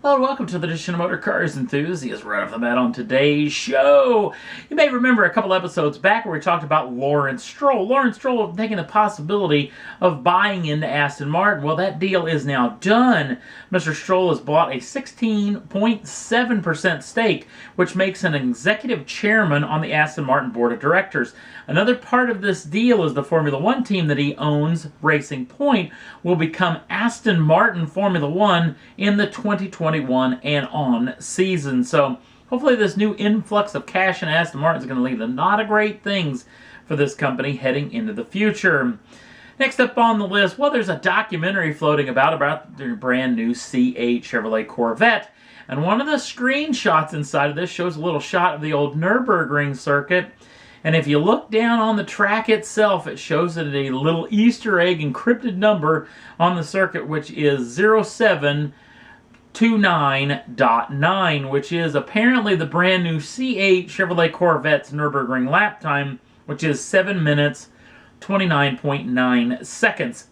Hello and welcome to the edition of Motor Cars Enthusiasts. Right off the bat on today's show, you may remember a couple episodes back where we talked about Lawrence Stroll. Lawrence Stroll taking the possibility of buying into Aston Martin. Well, that deal is now done. Mr. Stroll has bought a 16.7% stake, which makes him an executive chairman on the Aston Martin board of directors. Another part of this deal is the Formula One team that he owns, Racing Point, will become Aston Martin Formula One in the 2021 and on season. So hopefully this new influx of cash in Aston Martin is going to lead to a lot of great things for this company heading into the future. Next up on the list, well, there's a documentary floating about their brand new C8 Chevrolet Corvette. And one of the screenshots inside of this shows a little shot of the old Nürburgring circuit. And if you look down on the track itself, it shows it a little Easter egg encrypted number on the circuit, which is 0729.9, which is apparently the brand new C8 Chevrolet Corvette's Nürburgring lap time, which is 7 minutes 29.9 seconds,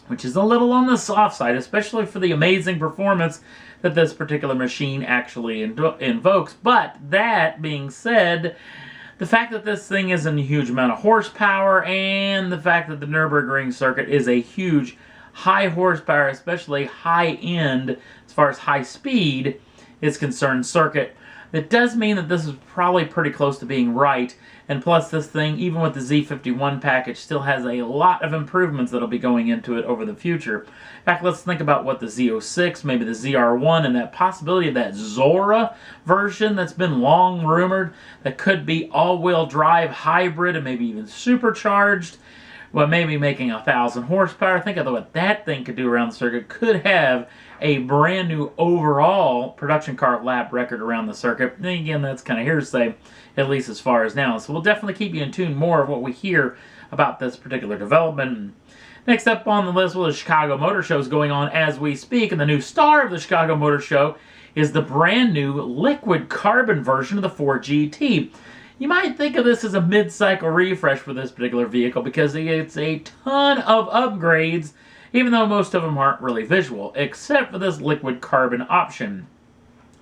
which is a little on the soft side, especially for the amazing performance that this particular machine actually invokes. But that being said, the fact that this thing isn't a huge amount of horsepower, and the fact that the Nürburgring circuit is a huge high horsepower, especially high end as far as high speed is concerned circuit, that does mean that this is probably pretty close to being right. And plus, this thing, even with the Z51 package, still has a lot of improvements that'll be going into it over the future. In fact, let's think about what the Z06, maybe the ZR1, and that possibility of that Zora version that's been long rumored that could be all-wheel drive hybrid and maybe even supercharged. Well, maybe making 1,000 horsepower. Think of what that thing could do around the circuit. Could have a brand new overall production car lap record around the circuit. And again, that's kind of hearsay, at least as far as now. So we'll definitely keep you in tune more of what we hear about this particular development. Next up on the list, well, the Chicago Motor Show is going on as we speak, and the new star of the Chicago Motor Show is the brand new liquid carbon version of the Ford GT. You might think of this as a mid-cycle refresh for this particular vehicle because it's a ton of upgrades, even though most of them aren't really visual, except for this liquid carbon option.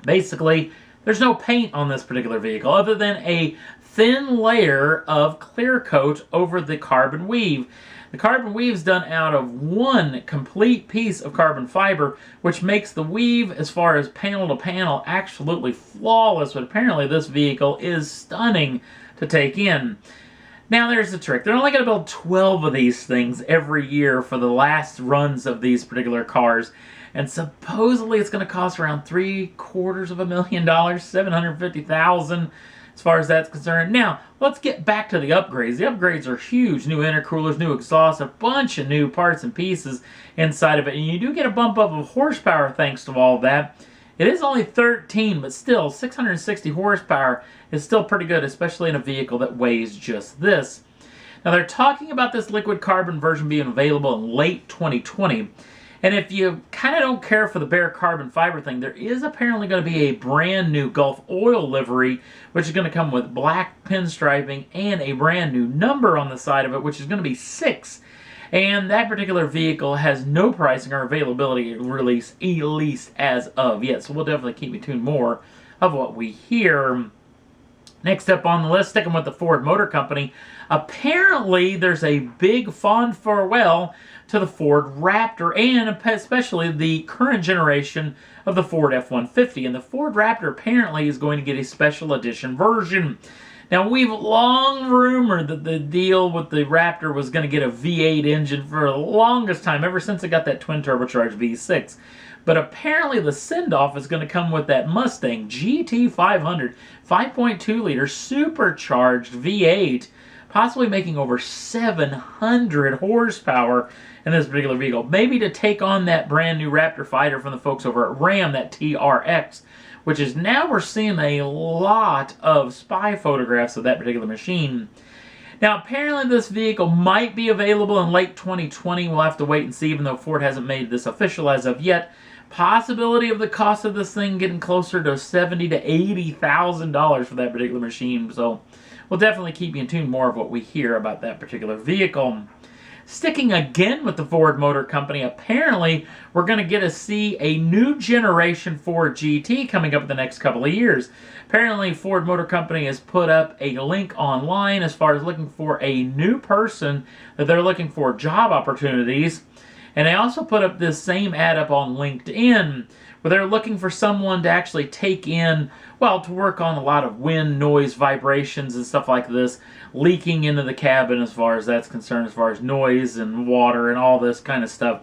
Basically, there's no paint on this particular vehicle other than a thin layer of clear coat over the carbon weave. The carbon weave is done out of one complete piece of carbon fiber, which makes the weave, as far as panel to panel, absolutely flawless. But apparently this vehicle is stunning to take in. Now there's the trick. They're only going to build 12 of these things every year for the last runs of these particular cars. And supposedly it's going to cost around $750,000, $750,000 as far as that's concerned. Now, let's get back to the upgrades. The upgrades are huge. New intercoolers, new exhaust, a bunch of new parts and pieces inside of it. And you do get a bump up of horsepower thanks to all of that. It is only 13, but still, 660 horsepower is still pretty good, especially in a vehicle that weighs just this. Now, they're talking about this liquid carbon version being available in late 2020. And if you kind of don't care for the bare carbon fiber thing, there is apparently going to be a brand new Gulf oil livery, which is going to come with black pinstriping and a brand new number on the side of it, which is going to be 6. And that particular vehicle has no pricing or availability release, at least as of yet. So we'll definitely keep you tuned more of what we hear. Next up on the list, sticking with the Ford Motor Company, apparently there's a big fond farewell to the Ford Raptor, and especially the current generation of the Ford F-150. And the Ford Raptor apparently is going to get a special edition version. Now, we've long rumored that the deal with the Raptor was going to get a V8 engine for the longest time, ever since it got that twin-turbocharged V6. But apparently the send-off is going to come with that Mustang GT500 5.2-liter supercharged V8, possibly making over 700 horsepower in this particular vehicle. Maybe to take on that brand new Raptor fighter from the folks over at Ram, that TRX, which is now we're seeing a lot of spy photographs of that particular machine. Now, apparently this vehicle might be available in late 2020. We'll have to wait and see, even though Ford hasn't made this official as of yet. Possibility of the cost of this thing getting closer to $70,000 to $80,000 for that particular machine. So we'll definitely keep you in tune more of what we hear about that particular vehicle. Sticking again with the Ford Motor Company, apparently we're going to get to see a new generation Ford GT coming up in the next couple of years. Apparently Ford Motor Company has put up a link online as far as looking for a new person that they're looking for job opportunities. And they also put up this same ad up on LinkedIn where they're looking for someone to actually take in, well, to work on a lot of wind, noise, vibrations, and stuff like this, leaking into the cabin as far as that's concerned, as far as noise and water and all this kind of stuff.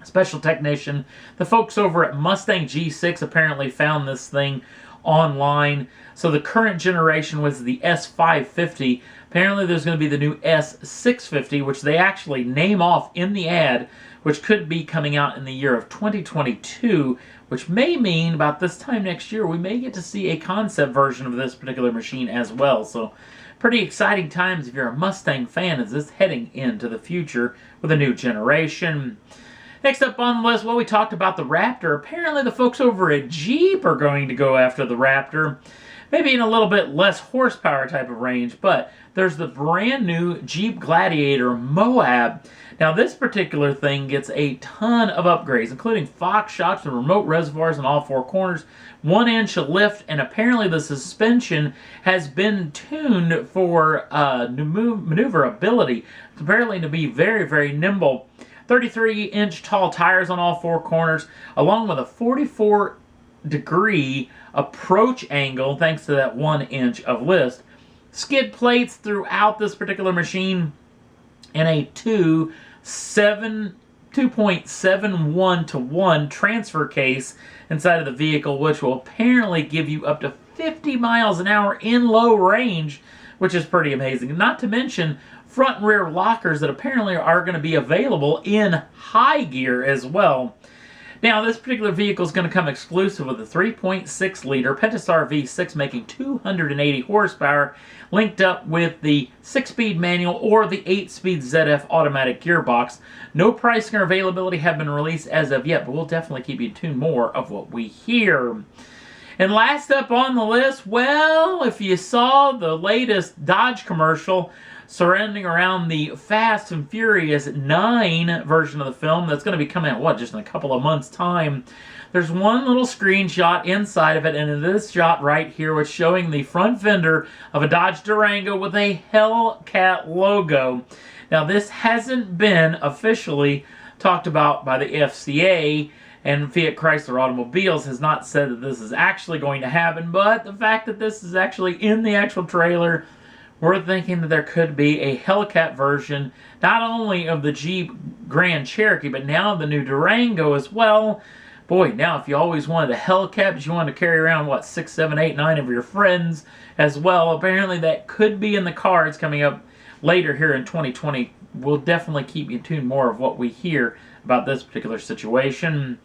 Special technician. The folks over at Mustang G6 apparently found this thing online. So the current generation was the S550. Apparently there's going to be the new S650, which they actually name off in the ad, which could be coming out in the year of 2022, which may mean about this time next year we may get to see a concept version of this particular machine as well. So pretty exciting times if you're a Mustang fan as this heading into the future with a new generation. Next up on the list, well, we talked about the Raptor. Apparently the folks over at Jeep are going to go after the Raptor. Maybe in a little bit less horsepower type of range, but there's the brand new Jeep Gladiator Mojave. Now this particular thing gets a ton of upgrades, including Fox shocks and remote reservoirs in all four corners, 1-inch lift, and apparently the suspension has been tuned for maneuverability. It's apparently to be very, very nimble. 33-inch tall tires on all four corners, along with a 44-degree approach angle thanks to that 1-inch of lift. Skid plates throughout this particular machine and a 2.71 to 1 transfer case inside of the vehicle, which will apparently give you up to 50 miles an hour in low range, which is pretty amazing. Not to mention front and rear lockers that apparently are going to be available in high gear as well. Now, this particular vehicle is going to come exclusive with a 3.6-liter Pentastar V6 making 280 horsepower, linked up with the 6-speed manual or the 8-speed ZF automatic gearbox. No pricing or availability have been released as of yet, but we'll definitely keep you tuned more of what we hear. And last up on the list, well, if you saw the latest Dodge commercial surrounding around the Fast and Furious 9 version of the film that's going to be coming out, just in a couple of months' time. There's one little screenshot inside of it, and in this shot right here, it's showing the front fender of a Dodge Durango with a Hellcat logo. Now, this hasn't been officially talked about by the FCA, and Fiat Chrysler Automobiles has not said that this is actually going to happen, but the fact that this is actually in the actual trailer, we're thinking that there could be a Hellcat version, not only of the Jeep Grand Cherokee, but now the new Durango as well. Boy, now if you always wanted a Hellcat, but you wanted to carry around, 6, 7, 8, 9 of your friends as well, apparently that could be in the cards coming up later here in 2020. We'll definitely keep you tuned more of what we hear about this particular situation.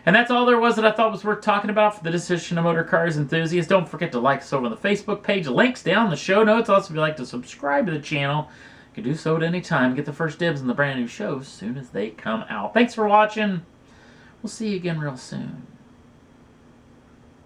And that's all there was that I thought was worth talking about for the Decision of Motor Cars enthusiasts. Don't forget to like us over on the Facebook page. Links down in the show notes. Also, if you'd like to subscribe to the channel, you can do so at any time. Get the first dibs on the brand new shows as soon as they come out. Thanks for watching. We'll see you again real soon.